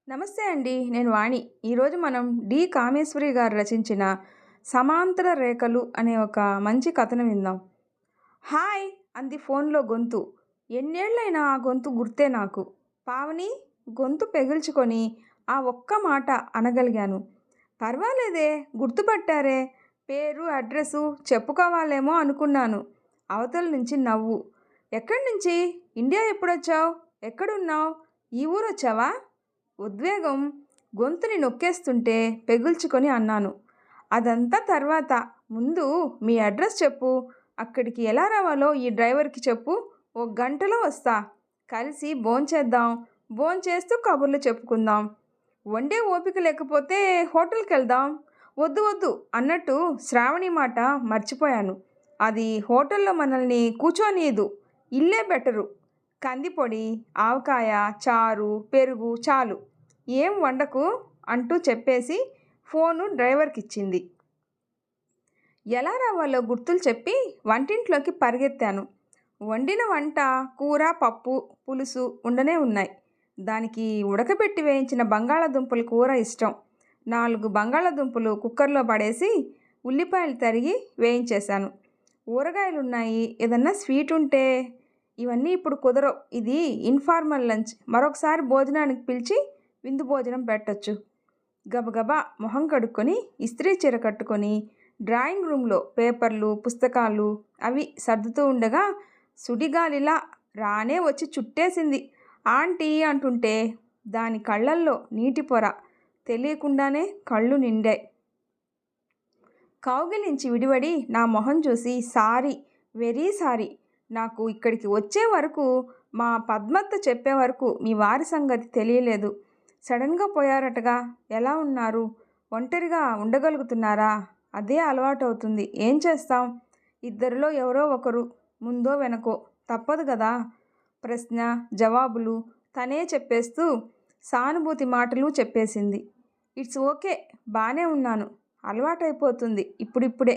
నమస్తే అండి. నేను వాణి. ఈరోజు మనం డి. కామేశ్వరి గారు రచించిన 'సమాంతర రేఖలు' అనే ఒక మంచి కథను విందాం. హాయ్! అంది ఫోన్‌లో గొంతు. ఎన్నేళ్లైనా ఆ గొంతు గుర్తే నాకు. పావని గొంతు పెగిల్చుకొని ఆ ఒక్క మాట అనగలిగాను. పర్వాలేదే గుర్తుపట్టారే. పేరు, అడ్రసు చెప్పుకోవాలేమో అనుకున్నాను. అవతల నుంచి నవ్వు. ఎక్కడి నుంచి? ఇండియా ఎప్పుడొచ్చావు? ఎక్కడున్నావు? ఈ ఊరొచ్చావా? ఉద్వేగం గొంతుని నొక్కేస్తుంటే పెగుల్చుకొని అన్నాను. అదంతా తర్వాత. ముందు మీ అడ్రస్ చెప్పు. అక్కడికి ఎలా రావాలో ఈ డ్రైవర్కి చెప్పు. ఓ గంటలో వస్తా. కలిసి భోంచేద్దాం. భోంచేస్తూ కబుర్లు చెప్పుకుందాం. వండే ఓపిక లేకపోతే హోటల్కి వెళ్దాం. వద్దు వద్దు అన్నట్టు శ్రావణి మాట మర్చిపోయాను. అది హోటల్లో మనల్ని కూర్చోనీయదు. ఇల్లే బెటరు. కందిపొడి, ఆవకాయ, చారు, పెరుగు చాలు. ఏం వండకు అంటూ చెప్పేసి ఫోను డ్రైవర్కిచ్చింది. ఎలా రావాలో గుర్తులు చెప్పి వంటింట్లోకి పరిగెత్తాను. వండిన వంట, కూర, పప్పు, పులుసు ఉండనే ఉన్నాయి. దానికి ఉడకబెట్టి వేయించిన బంగాళాదుంపల కూర ఇష్టం. 4 బంగాళాదుంపలు కుక్కర్లో పడేసి ఉల్లిపాయలు తరిగి వేయించేశాను. ఊరగాయలున్నాయి. ఏదన్నా స్వీట్ ఉంటే. ఇవన్నీ ఇప్పుడు కుదరవు. ఇది ఇన్ఫార్మల్ లంచ్. మరొకసారి భోజనానికి పిలిచి విందు భోజనం పెట్టొచ్చు. గబగబా మొహం కడుక్కొని ఇస్త్రీ చీర కట్టుకొని డ్రాయింగ్ రూమ్లో పేపర్లు, పుస్తకాలు అవి సర్దుతూ ఉండగా సుడిగాలిలా రానే వచ్చి చుట్టేసింది. ఆంటీ అంటుంటే దాని కళ్ళల్లో నీటి పొర. తెలియకుండానే కళ్ళు నిండాయి. కౌగిలించి విడివడి నా మొహం చూసి సారీ, వెరీ సారీ. నాకు ఇక్కడికి వచ్చే వరకు, మా పద్మత్త చెప్పే వరకు మీ వారి సంగతి తెలియలేదు. సడన్గా పోయారటగా. ఎలా ఉన్నారు? ఒంటరిగా ఉండగలుగుతున్నారా? అదే అలవాటవుతుంది. ఏం చేస్తాం? ఇద్దరిలో ఎవరో ఒకరు ముందో వెనకో తప్పదు కదా. ప్రశ్న జవాబులు తనే చెప్పేస్తూ సానుభూతి మాటలు చెప్పేసింది. ఇట్స్ ఓకే, బానే ఉన్నాను. అలవాటైపోతుంది ఇప్పుడిప్పుడే.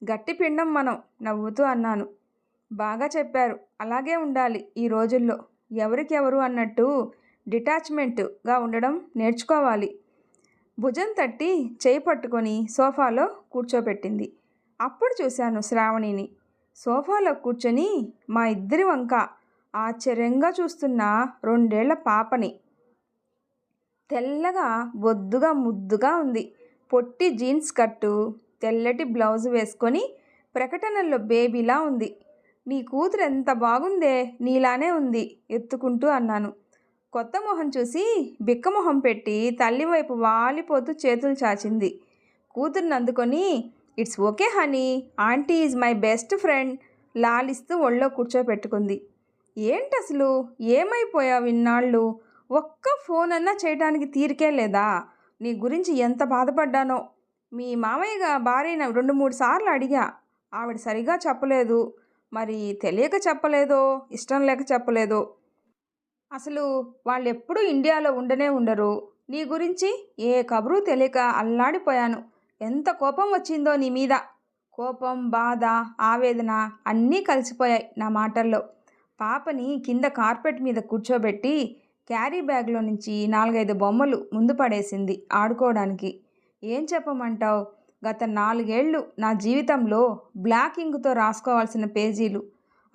గట్టి పిండం మనం. నవ్వుతూ అన్నాను. బాగా చెప్పారు. అలాగే ఉండాలి ఈ రోజుల్లో. ఎవరికెవరు అన్నట్టు డిటాచ్మెంట్గా ఉండడం నేర్చుకోవాలి. భుజం తట్టి చేయి పట్టుకొని సోఫాలో కూర్చోబెట్టింది. అప్పుడు చూశాను శ్రావణిని. సోఫాలో కూర్చొని మా ఇద్దరి వంక ఆశ్చర్యంగా చూస్తున్న 2 ఏళ్ల పాపని. తెల్లగా బొద్దుగా ముద్దుగా ఉంది. పొట్టి జీన్స్ కట్టు, తెల్లటి బ్లౌజు వేసుకొని ప్రకటనల్లో బేబీలా ఉంది. నీ కూతురు ఎంత బాగుందే, నీలానే ఉంది ఎత్తుకుంటూ అన్నాను. కొత్త మొహం చూసి బిక్కమొహం పెట్టి తల్లివైపు వాలిపోతూ చేతులు చాచింది. కూతుర్ని అందుకొని it's okay honey, aunty is my best friend లాలిస్తూ ఒళ్ళో కూర్చోపెట్టుకుంది. ఏంటసలు ఏమైపోయావు ఇన్నాళ్ళు? ఒక్క ఫోన్ అన్నా చేయడానికి తీరికే లేదా? నీ గురించి ఎంత బాధపడ్డానో. మీ మామయ్య భార్యను 2-3 సార్లు అడిగా. ఆవిడ సరిగా చెప్పలేదు. మరి తెలియక చెప్పలేదో, ఇష్టం లేక చెప్పలేదో. అసలు వాళ్ళెప్పుడూ ఇండియాలో ఉండనే ఉండరు. నీ గురించి ఏ కబురు తెలియక అల్లాడిపోయాను. ఎంత కోపం వచ్చిందో నీ మీద. కోపం, బాధ, ఆవేదన అన్నీ కలిసిపోయాయి నా మాటల్లో. పాపని కింద కార్పెట్ మీద కూర్చోబెట్టి క్యారీ బ్యాగ్లో నుంచి 4-5 బొమ్మలు ముందు పడేసింది ఆడుకోవడానికి. ఏం చెప్పమంటావు? గత 4 ఏళ్ళు నా జీవితంలో బ్లాక్ ఇంకుతో రాసుకోవాల్సిన పేజీలు.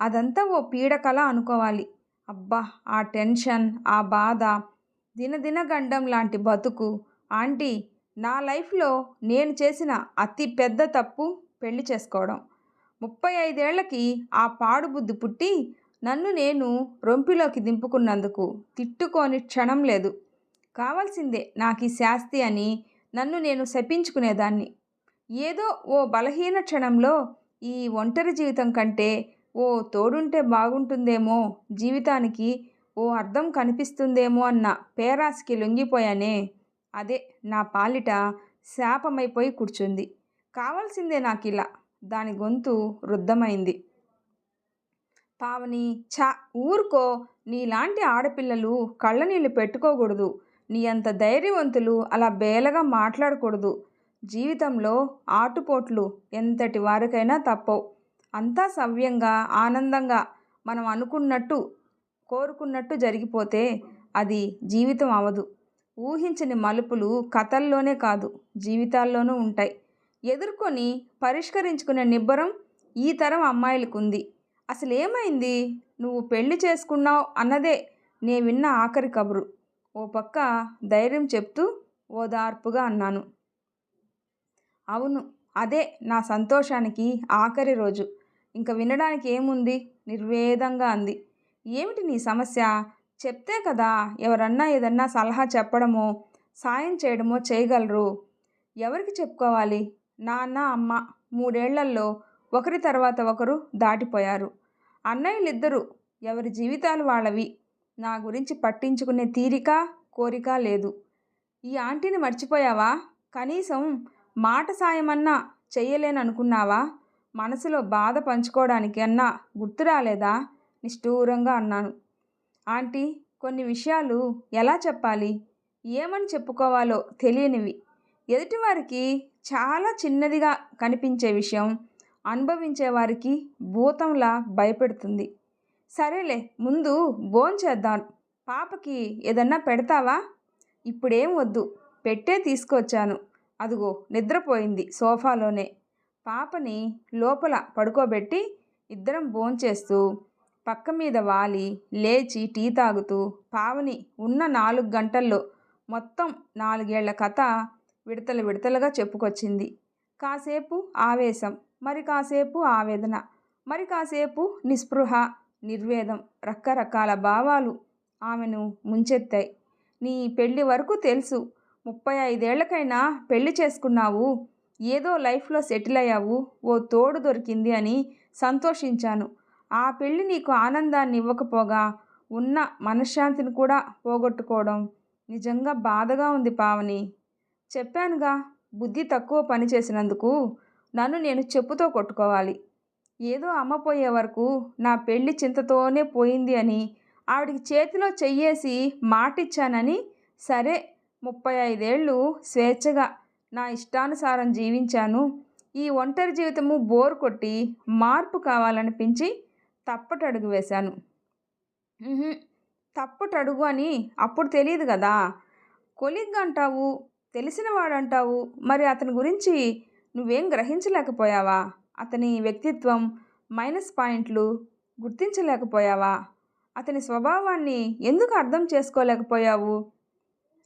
అదంతా ఓ పీడకల అనుకోవాలి. అబ్బా, ఆ టెన్షన్, ఆ బాధ, దినదిన గండం లాంటి బతుకు. ఆంటీ, నా లైఫ్లో నేను చేసిన అతి పెద్ద తప్పు పెళ్లి చేసుకోవడం. 35 ఏళ్లకి ఆ పాడుబుద్ధి పుట్టి నన్ను నేను రొంపిలోకి దింపుకున్నందుకు తిట్టుకోని క్షణం లేదు. కావాల్సిందే నాకీ శాస్తి అని నన్ను నేను శపించుకునేదాన్ని. ఏదో ఓ బలహీన క్షణంలో ఈ ఒంటరి జీవితం కంటే ఓ తోడుంటే బాగుంటుందేమో, జీవితానికి ఓ అర్థం కనిపిస్తుందేమో అన్న పేరాశకి లొంగిపోయానే. అదే నా పాలిట శాపమైపోయి కూర్చుంది. కావాల్సిందే నాకిలా. దాని గొంతు రుద్ధమైంది. పావని, ఛ ఊరుకో. నీలాంటి ఆడపిల్లలు కళ్ళనీళ్ళు పెట్టుకోకూడదు. నీ అంత ధైర్యవంతులు అలా బేలగా మాట్లాడకూడదు. జీవితంలో ఆటుపోట్లు ఎంతటి వారికైనా తప్పవు. అంతా సవ్యంగా, ఆనందంగా మనం అనుకున్నట్టు, కోరుకున్నట్టు జరిగిపోతే అది జీవితం అవదు. ఊహించని మలుపులు కథల్లోనే కాదు జీవితాల్లోనూ ఉంటాయి. ఎదుర్కొని పరిష్కరించుకునే నిబ్బరం ఈ తరం అమ్మాయిలకుంది. అసలేమైంది? నువ్వు పెళ్లి చేసుకున్నావు అన్నదే నే విన్న ఆఖరి కబురు. ఓ పక్క ధైర్యం చెప్తూ ఓదార్పుగా అన్నాను. అవును, అదే నా సంతోషానికి ఆఖరి రోజు. ఇంక వినడానికి ఏముంది? నిర్వేదంగా అంది. ఏమిటి నీ సమస్య? చెప్తే కదా ఎవరన్నా ఏదన్నా సలహా చెప్పడమో సాయం చేయడమో చేయగలరు. ఎవరికి చెప్పుకోవాలి? నాన్న అమ్మ 3 ఏళ్లలో ఒకరి తర్వాత ఒకరు దాటిపోయారు. అన్నయ్యలిద్దరూ ఎవరి జీవితాలు వాళ్ళవి. నా గురించి పట్టించుకునే తీరిక కోరిక లేదు. ఈ ఆంటీని మర్చిపోయావా? కనీసం మాట సాయమన్నా చెయ్యలేననుకున్నావా? మనసులో బాధ పంచుకోవడానికి అన్నా గుర్తు రాలేదా? నిష్ఠూరంగా అన్నాను. ఆంటీ, కొన్ని విషయాలు ఎలా చెప్పాలి, ఏమని చెప్పుకోవాలో తెలియనివి. ఎదుటివారికి చాలా చిన్నదిగా కనిపించే విషయం అనుభవించేవారికి భూతంలా భయపెడుతుంది. సరేలే, ముందు భోంచేద్దాం. పాపకి ఏదన్నా పెడతావా? ఇప్పుడేం వద్దు, పెట్టే తీసుకొచ్చాను. అదుగో నిద్రపోయింది సోఫాలోనే. పాపని లోపల పడుకోబెట్టి ఇద్దరం భోంచేస్తూ పక్క మీద వాలి లేచి టీ తాగుతూ పావని ఉన్న 4 గంటల్లో మొత్తం 4 ఏళ్ల కథ విడతలు విడతలుగా చెప్పుకొచ్చింది. కాసేపు ఆవేశం, మరి కాసేపు ఆవేదన, మరి కాసేపు నిస్పృహ, నిర్వేదం, రకరకాల భావాలు ఆమెను ముంచెత్తాయి. నీ పెళ్ళి వరకు తెలుసు. 35 ఏళ్లకైనా పెళ్లి చేసుకున్నావు. ఏదో లైఫ్లో సెటిల్ అయ్యావు. ఓ తోడు దొరికింది అని సంతోషించాను. ఆ పెళ్ళి నీకు ఆనందాన్ని ఇవ్వకపోగా ఉన్న మనశ్శాంతిని కూడా పోగొట్టుకోవడం నిజంగా బాధగా ఉంది పావని. చెప్పానుగా, బుద్ధి తక్కువ పని చేసినందుకు నన్ను నేను చెప్పుతో కొట్టుకోవాలి. ఏదో అమ్మ పోయే వరకు నా పెళ్లి చింతతోనే పోయింది అని ఆవిడికి చేతిలో చెయ్యేసి మాటిచ్చానని. సరే, 35 ఏళ్ళు స్వేచ్ఛగా నా ఇష్టానుసారం జీవించాను. ఈ ఒంటరి జీవితము బోరు కొట్టి మార్పు కావాలనిపించి తప్పటడుగు వేశాను. తప్పటడుగు అని అప్పుడు తెలియదు కదా. కొలిగ్ అంటావు, తెలిసినవాడంటావు. మరి అతని గురించి నువ్వేం గ్రహించలేకపోయావా? అతని వ్యక్తిత్వం మైనస్ పాయింట్లు గుర్తించలేకపోయావా? అతని స్వభావాన్ని ఎందుకు అర్థం చేసుకోలేకపోయావు?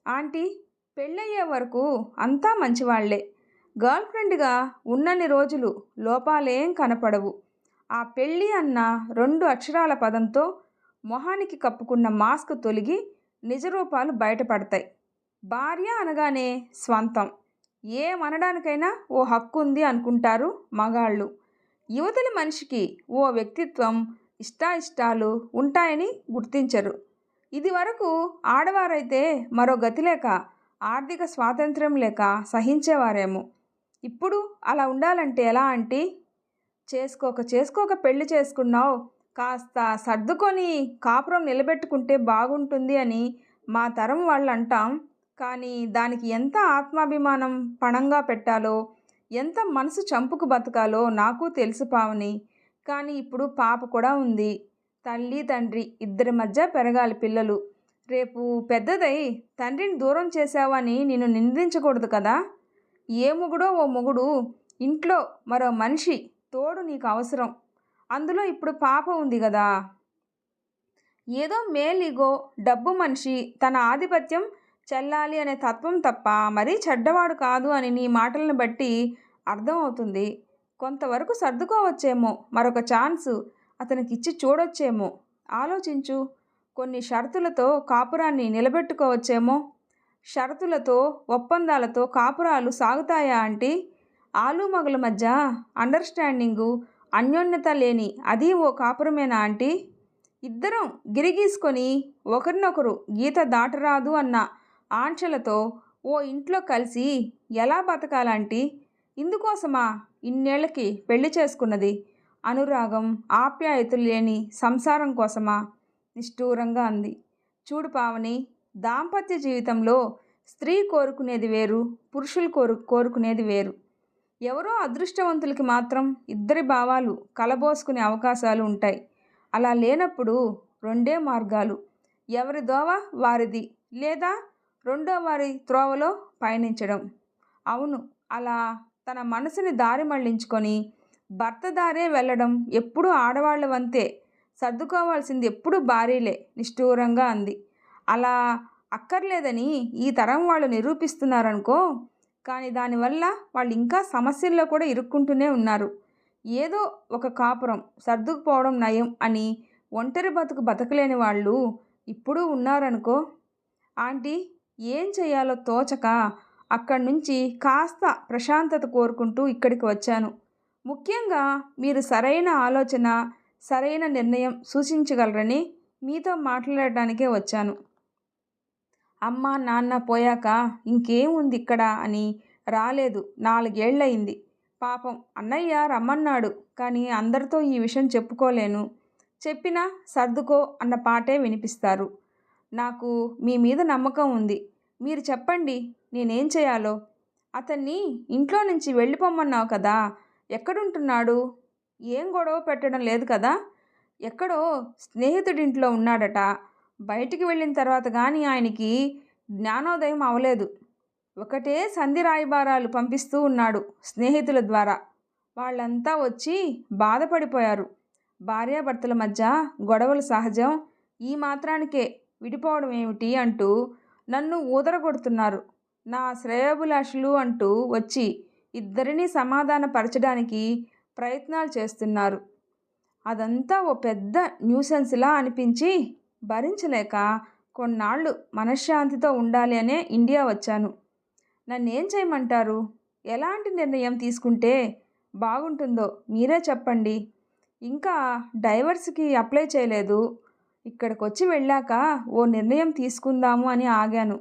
ఆంటీ, పెళ్ళయ్యే వరకు అంతా మంచివాళ్లే. గర్ల్ ఫ్రెండ్గా ఉన్నన్ని రోజులు లోపాలేం కనపడవు. ఆ పెళ్ళి అన్న 2 అక్షరాల పదంతో మొహానికి కప్పుకున్న మాస్క్ తొలగి నిజరూపాలు బయటపడతాయి. భార్య అనగానే స్వంతం, ఏమనడానికైనా ఓ హక్కు ఉంది అనుకుంటారు మగాళ్ళు. యువతలి మనిషికి ఓ వ్యక్తిత్వం, ఇష్టాయిష్టాలు ఉంటాయని గుర్తించరు. ఇది వరకు ఆడవారైతే మరో గతి లేక, ఆర్థిక స్వాతంత్ర్యం లేక సహించేవారేమో. ఇప్పుడు అలా ఉండాలంటే ఎలా ఆంటీ? చేసుకోక పెళ్లి చేసుకున్నావు. కాస్త సర్దుకొని కాపురం నిలబెట్టుకుంటే బాగుంటుంది అని మా తరం వాళ్ళు అంటాం. కానీ దానికి ఎంత ఆత్మాభిమానం పణంగా పెట్టాలో, ఎంత మనసు చంపుకు బతకాలో నాకు తెలుసు పావని. కానీ ఇప్పుడు పాప కూడా ఉంది. తల్లి తండ్రి ఇద్దరి మధ్య పెరగాలి పిల్లలు. రేపు పెద్దదై తండ్రిని దూరం చేశావని నిన్ను నిందించకూడదు కదా. ఏ మొగుడో ఓ మొగుడు, ఇంట్లో మరో మనిషి తోడు నీకు అవసరం. అందులో ఇప్పుడు పాప ఉంది కదా. ఏదో మేలిగో డబ్బు మనిషి తన ఆధిపత్యం చెల్లాలి అనే తత్వం తప్ప మరీ చెడ్డవాడు కాదు అని నీ మాటలను బట్టి అర్థమవుతుంది. కొంతవరకు సర్దుకోవచ్చేమో, మరొక ఛాన్సు అతనికిచ్చి చూడొచ్చేమో. ఆలోచించు. కొన్ని షరతులతో కాపురాన్ని నిలబెట్టుకోవచ్చేమో. షరతులతో, ఒప్పందాలతో కాపురాలు సాగుతాయా ఆంటీ? ఆలుమగల మధ్య అండర్స్టాండింగు, అన్యోన్యత లేని అది ఓ కాపురమేనా ఆంటీ? ఇద్దరం గిరిగీసుకొని ఒకరినొకరు గీత దాటరాదు అన్న ఆంక్షలతో ఓ ఇంట్లో కలిసి ఎలా బతకాలంటీ? ఇందుకోసమా ఇన్నేళ్లకి పెళ్లి చేసుకున్నది? అనురాగం, ఆప్యాయతలు లేని సంసారం కోసమా? నిష్ఠూరంగా అంది. చూడు పావని, దాంపత్య జీవితంలో స్త్రీ కోరుకునేది వేరు, పురుషులు కోరుకునేది వేరు. ఎవరో అదృష్టవంతులకి మాత్రం ఇద్దరి భావాలు కలబోసుకునే అవకాశాలు ఉంటాయి. అలా లేనప్పుడు 2 మార్గాలు. ఎవరి దోవ వారిది, లేదా రెండో వారి త్రోవలో పయనించడం. అవును, అలా తన మనసుని దారి మళ్లించుకొని భర్త దారే వెళ్ళడం ఎప్పుడూ ఆడవాళ్ళ వంతే. సర్దుకోవాల్సింది ఎప్పుడూ భార్యలే నిష్ఠూరంగా అంది. అలా అక్కర్లేదని ఈ తరం వాళ్ళు నిరూపిస్తున్నారనుకో. కానీ దానివల్ల వాళ్ళు ఇంకా సమస్యల్లో కూడా ఇరుక్కుంటూనే ఉన్నారు. ఏదో ఒక కాపురం సర్దుకుపోవడం నయం అని ఒంటరి బతుకు బతకలేని వాళ్ళు ఇప్పుడు ఉన్నారనుకో. ఆంటీ, ఏం చేయాలో తోచక అక్కడి నుంచి కాస్త ప్రశాంతత కోరుకుంటూ ఇక్కడికి వచ్చాను. ముఖ్యంగా మీరు సరైన ఆలోచన, సరైన నిర్ణయం సూచించగలరని మీతో మాట్లాడటానికే వచ్చాను. అమ్మ నాన్న పోయాక ఇంకేం ఉంది ఇక్కడ అని రాలేదు. 4 ఏళ్ళయింది. పాపం అన్నయ్య రమ్మన్నాడు, కానీ అందరితో ఈ విషయం చెప్పుకోలేను. చెప్పినా సర్దుకో అన్న పాటే వినిపిస్తారు. నాకు మీ మీద నమ్మకం ఉంది. మీరు చెప్పండి, నేనేం చేయాలో. అతన్ని ఇంట్లో నుంచి వెళ్ళిపోమన్నావు కదా, ఎక్కడుంటున్నాడు? ఏం గొడవ పెట్టడం లేదు కదా? ఎక్కడో స్నేహితుడింట్లో ఉన్నాడట. బయటికి వెళ్ళిన తర్వాత కానీ ఆయనకి జ్ఞానోదయం అవలేదు. ఒకటే సంధి రాయబారాలు పంపిస్తూ ఉన్నాడు స్నేహితుల ద్వారా. వాళ్ళంతా వచ్చి బాధపడిపోయారు. భార్యాభర్తల మధ్య గొడవలు సహజం, ఈ మాత్రానికే విడిపోవడం ఏమిటి అంటూ నన్ను ఊదరగొడుతున్నారు. నా శ్రేయోభిలాషులు అంటూ వచ్చి ఇద్దరినీ సమాధానపరచడానికి ప్రయత్నాలు చేస్తున్నారు. అదంతా ఓ పెద్ద న్యూసెన్స్లా అనిపించి భరించలేక కొన్నాళ్ళు మనశ్శాంతితో ఉండాలి అనే ఇండియా వచ్చాను. నన్నేం చేయమంటారు? ఎలాంటి నిర్ణయం తీసుకుంటే బాగుంటుందో మీరే చెప్పండి. ఇంకా డైవర్స్కి అప్లై చేయలేదు. ఇక్కడికి వచ్చి వెళ్ళాక ఓ నిర్ణయం తీసుకుందాము అని ఆగాను.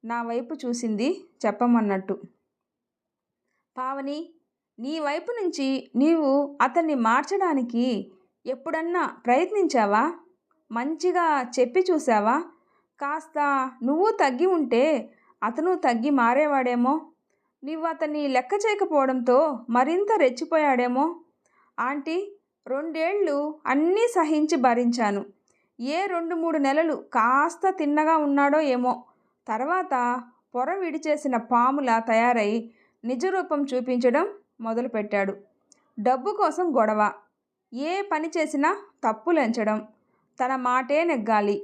నా వైపు చూసింది చెప్పమన్నట్టు. పావని, నీ వైపు నుంచి నీవు అతన్ని మార్చడానికి ఎప్పుడన్నా ప్రయత్నించావా? మంచిగా చెప్పి చూసావా? కాస్త నువ్వు తగ్గి ఉంటే అతను తగ్గి మారేవాడేమో. నువ్వు అతన్ని లెక్క చేయకపోవడంతో మరింత రెచ్చిపోయాడేమో. ఆంటీ, 2 ఏళ్ళు అన్నీ సహించి భరించాను. ఏ 2-3 నెలలు కాస్త తిన్నగా ఉన్నాడో ఏమో. తర్వాత పొర విడిచేసిన పాములా తయారై నిజరూపం చూపించడం మొదలుపెట్టాడు. డబ్బు కోసం గొడవ, ఏ పని చేసినా తప్పులెంచడం, తన మాటే నెగ్గాలి,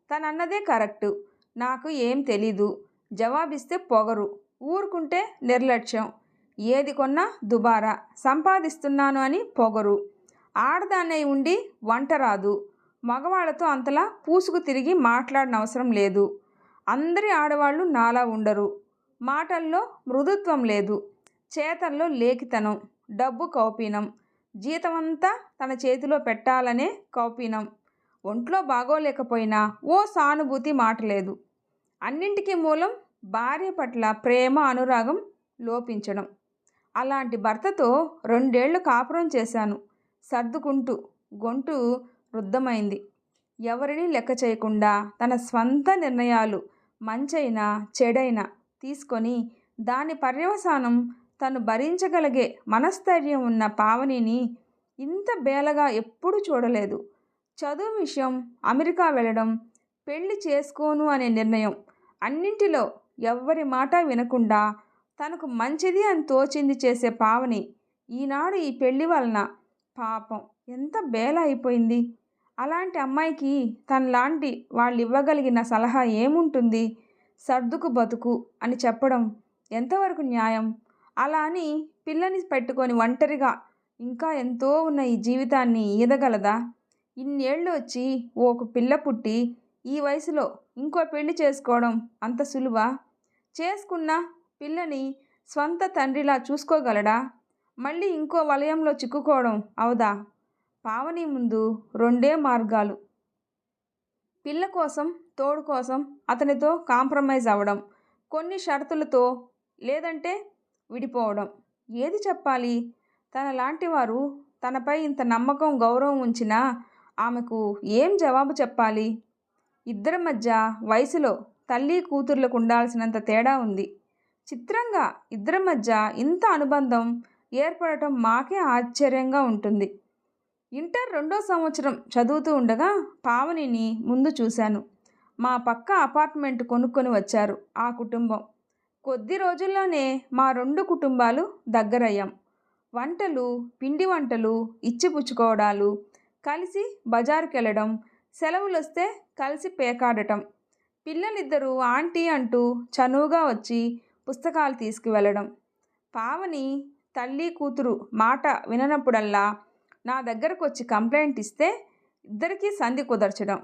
తనన్నదే కరెక్టు, నాకు ఏం తెలీదు, జవాబిస్తే పొగరు, ఊరుకుంటే నిర్లక్ష్యం, ఏది కొన్నా దుబారా, సంపాదిస్తున్నాను అని పొగరు, ఆడదాన్నై ఉండి వంట రాదు, మగవాళ్లతో అంతలా పూసుకు తిరిగి మాట్లాడనవసరం లేదు, అందరి ఆడవాళ్ళు నాలా ఉండరు, మాటల్లో మృదుత్వం లేదు, చేతల్లో లేఖితనం, డబ్బు కౌపీనం, జీతమంతా తన చేతిలో పెట్టాలనే కౌపీనం, ఒంట్లో బాగోలేకపోయినా ఓ సానుభూతి మాట లేదు. అన్నింటికీ మూలం భార్య పట్ల ప్రేమ అనురాగం లోపించడం. అలాంటి భర్తతో 2 ఏళ్ళు కాపురం చేశాను. సర్దుకుంటూ గొంతు రుద్ధమైంది. ఎవరినీ లెక్క చేయకుండా తన స్వంత నిర్ణయాలు మంచైనా చెడైనా తీసుకొని దాని పర్యవసానం తను భరించగలిగే మనస్థైర్యం ఉన్న పావనిని ఇంత బేలగా ఎప్పుడూ చూడలేదు. చదువు విషయం, అమెరికా వెళ్ళడం, పెళ్లి చేసుకోను అనే నిర్ణయం, అన్నింటిలో ఎవ్వరి మాట వినకుండా తనకు మంచిది అని తోచింది చేసే పావని ఈనాడు ఈ పెళ్లి వలన పాపం ఎంత బేల అయిపోయింది. అలాంటి అమ్మాయికి తనలాంటి వాళ్ళు ఇవ్వగలిగిన సలహా ఏముంటుంది? సర్దుకు బతుకు అని చెప్పడం ఎంతవరకు న్యాయం? అలా అని పిల్లని పెట్టుకొని ఒంటరిగా ఇంకా ఎంతో ఉన్న ఈ జీవితాన్ని ఈదగలదా? ఇన్నేళ్ళు వచ్చి ఒక పిల్ల పుట్టి ఈ వయసులో ఇంకో పెళ్లి చేసుకోవడం అంత సులువా? చేసుకున్న పిల్లని స్వంత తండ్రిలా చూసుకోగలడా? మళ్ళీ ఇంకో వలయంలో చిక్కుకోవడం అవదా? పావని ముందు 2 మార్గాలు. పిల్ల కోసం, తోడు కోసం అతనితో కాంప్రమైజ్ అవ్వడం, కొన్ని షరతులతో, లేదంటే విడిపోవడం. ఏది చెప్పాలి? తనలాంటి వారు తనపై ఇంత నమ్మకం, గౌరవం ఉంచినా ఆమెకు ఏం జవాబు చెప్పాలి? ఇద్దరి మధ్య వయసులో తల్లి కూతుర్లకు ఉండాల్సినంత తేడా ఉంది. చిత్రంగా ఇద్దరి మధ్య ఇంత అనుబంధం ఏర్పడటం మాకే ఆశ్చర్యంగా ఉంటుంది. ఇంటర్ 2వ సంవత్సరం చదువుతూ ఉండగా పావనిని ముందు చూశాను. మా పక్క అపార్ట్మెంట్ కొనుక్కొని వచ్చారు ఆ కుటుంబం. కొద్ది రోజుల్లోనే మా 2 కుటుంబాలు దగ్గరయ్యాం. వంటలు, పిండి వంటలు, ఇచ్చిపుచ్చుకోవడాలు, కలిసి బజారుకెళ్ళడం, సెలవులొస్తే కలిసి పేకాడటం. పిల్లలిద్దరూ ఆంటీ అంటూ చనువుగా వచ్చి పుస్తకాలు తీసుకువెళ్ళడం. పావని తల్లి కూతురు మాట విననప్పుడల్లా నా దగ్గరకొచ్చి కంప్లైంట్ ఇస్తే ఇద్దరికీ సంధి కుదర్చడం,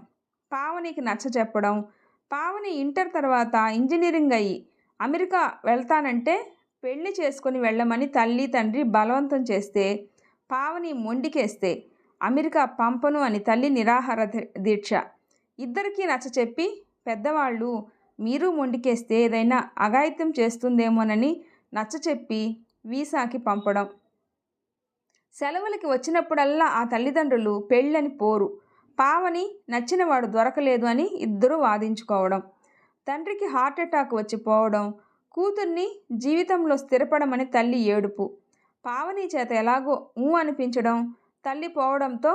పావనికి నచ్చచెప్పడం. పావని ఇంటర్ తర్వాత ఇంజనీరింగ్ అయ్యి అమెరికా వెళ్తానంటే పెళ్లి చేసుకొని వెళ్ళమని తల్లి తండ్రి బలవంతం చేస్తే, పావని మొండికేస్తే అమెరికా పంపను అని తల్లి నిరాహార దీక్ష. ఇద్దరికీ నచ్చచెప్పి పెద్దవాళ్ళు మీరు మొండికేస్తే ఏదైనా అఘాయిత్యం చేస్తుందేమోనని నచ్చచెప్పి వీసాకి పంపడం. సెలవులకి వచ్చినప్పుడల్లా ఆ తల్లిదండ్రులు పెళ్ళని పోరు. పావని నచ్చినవాడు దొరకలేదు అని ఇద్దరూ వాదించుకోవడం. తండ్రికి హార్ట్అటాక్ వచ్చి పోవడం, కూతుర్ని జీవితంలో స్థిరపడమని తల్లి ఏడుపు. పావని చేత ఎలాగో అనిపించడం. తల్లి పోవడంతో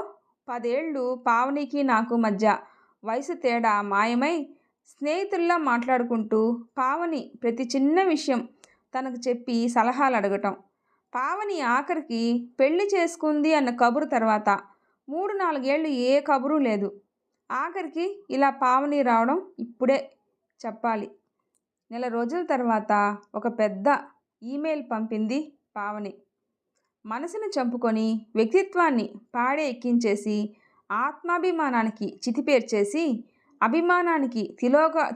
10 ఏళ్ళు పావనికి నాకు మధ్య వయసు తేడా మాయమై స్నేహితుల్లా మాట్లాడుకుంటూ పావని ప్రతి చిన్న విషయం తనకు చెప్పి సలహాలు అడగటం. పావని ఆఖరికి పెళ్లి చేసుకుంది అన్న కబురు తర్వాత 3-4 ఏళ్ళు ఏ కబురు లేదు. ఆఖరికి ఇలా పావని రావడం ఇప్పుడే చెప్పాలి. నెల రోజుల తర్వాత ఒక పెద్ద ఈమెయిల్ పంపింది పావని. మనసును చంపుకొని వ్యక్తిత్వాన్ని పాడే ఎక్కించేసి ఆత్మాభిమానానికి చితిపేర్చేసి అభిమానానికి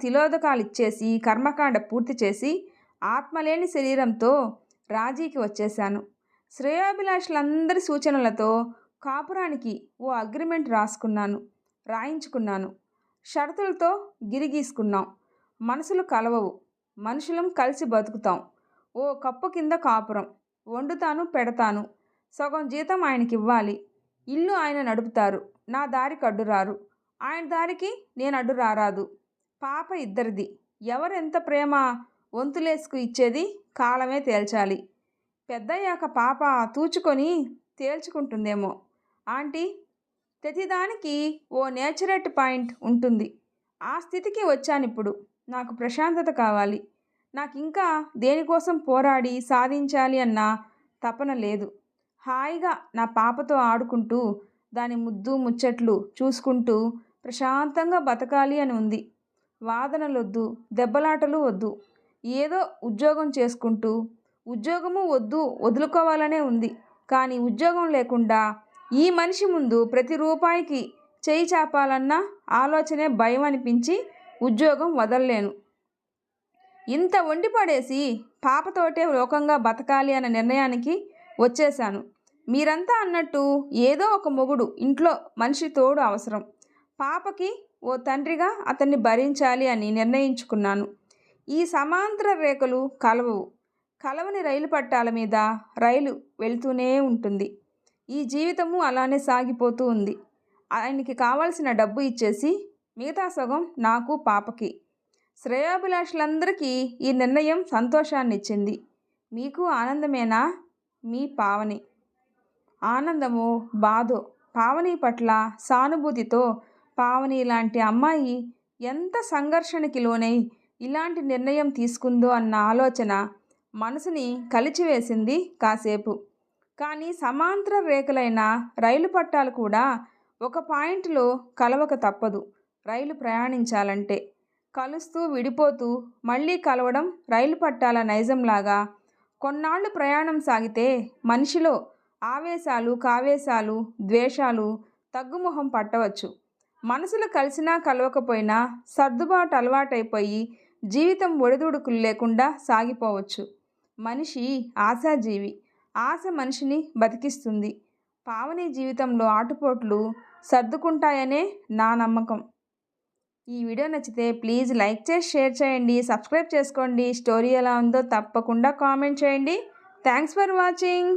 తిలోదకాలిచ్చేసి కర్మకాండ పూర్తి చేసి ఆత్మలేని శరీరంతో రాజీకి వచ్చేశాను. శ్రేయోభిలాషులందరి సూచనలతో కాపురానికి ఓ అగ్రిమెంట్ రాయించుకున్నాను. షరతులతో గిరిగీసుకున్నాం. మనసులు కలవవు, మనుషులం కలిసి బతుకుతాం. ఓ కప్పు కింద కాపురం. వండుతాను, పెడతాను. సగం జీతం ఆయనకివ్వాలి. ఇల్లు ఆయన నడుపుతారు. నా దారికి అడ్డురారు. ఆయన దారికి నేను అడ్డు రారాదు. పాప ఇద్దరిది. ఎవరెంత ప్రేమ వంతులేసుకు ఇచ్చేది కాలమే తేల్చాలి. పెద్దయ్యాక పాప తూచుకొని తేల్చుకుంటుందేమో. ఆంటీ, ప్రతిదానికి ఓ నేచురేట్ పాయింట్ ఉంటుంది. ఆ స్థితికి వచ్చానిప్పుడు. నాకు ప్రశాంతత కావాలి. నాకింకా దేనికోసం పోరాడి సాధించాలి అన్న తపన లేదు. హాయిగా నా పాపతో ఆడుకుంటూ దాని ముద్దు ముచ్చట్లు చూసుకుంటూ ప్రశాంతంగా బతకాలి అని ఉంది. వాదనలొద్దు, దెబ్బలాటలు వద్దు. ఏదో ఉద్యోగం చేసుకుంటూ, ఉద్యోగము వద్దు వదులుకోవాలనే ఉంది. కానీ ఉద్యోగం లేకుండా ఈ మనిషి ముందు ప్రతి రూపాయికి చేయి చాపాలన్న ఆలోచనే భయం అనిపించి ఉద్యోగం వదల్లేను. ఇంత వండిపడేసి పాపతోటే లోకంగా బతకాలి అన్న నిర్ణయానికి వచ్చేశాను. మీరంతా అన్నట్టు ఏదో ఒక మొగుడు ఇంట్లో మనిషి తోడు అవసరం. పాపకి ఓ తండ్రిగా అతన్ని భరించాలి అని నిర్ణయించుకున్నాను. ఈ సమాంతర రేఖలు కలవవు. కలవని రైలు పట్టాల మీద రైలు వెళ్తూనే ఉంటుంది. ఈ జీవితము అలానే సాగిపోతూ ఉంది. ఆయనకి కావాల్సిన డబ్బు ఇచ్చేసి మిగతా సగం నాకు పాపకి. శ్రేయోభిలాషులందరికీ ఈ నిర్ణయం సంతోషాన్నిచ్చింది. మీకు ఆనందమేనా? మీ పావని. ఆనందమో బాధో పావని పట్ల సానుభూతితో పావని లాంటి అమ్మాయి ఎంత సంఘర్షణకి లోనై ఇలాంటి నిర్ణయం తీసుకుందో అన్న ఆలోచన మనసుని కలిచివేసింది కాసేపు. కానీ సమాంతర రేఖలైన రైలు పట్టాలు కూడా ఒక పాయింట్లో కలవక తప్పదు. రైలు ప్రయాణించాలంటే కలుస్తూ విడిపోతూ మళ్ళీ కలవడం రైలు పట్టాల నైజంలాగా కొన్నాళ్ళు ప్రయాణం సాగితే మనిషిలో ఆవేశాలు, కావేశాలు, ద్వేషాలు తగ్గుముఖం పట్టవచ్చు. మనసులు కలిసినా కలవకపోయినా సర్దుబాటు అలవాటైపోయి జీవితం ఒడిదుడుకులు లేకుండా సాగిపోవచ్చు. మనిషి ఆశాజీవి. ఆశ మనిషిని బతికిస్తుంది. పావని జీవితంలో ఆటుపోట్లు సర్దుకుంటాయనే నా నమ్మకం. ఈ వీడియో నచ్చితే ప్లీజ్ లైక్ చేసి షేర్ చేయండి, సబ్స్క్రైబ్ చేసుకోండి. స్టోరీ ఎలా ఉందో తప్పకుండా కామెంట్ చేయండి. Thanks for watching.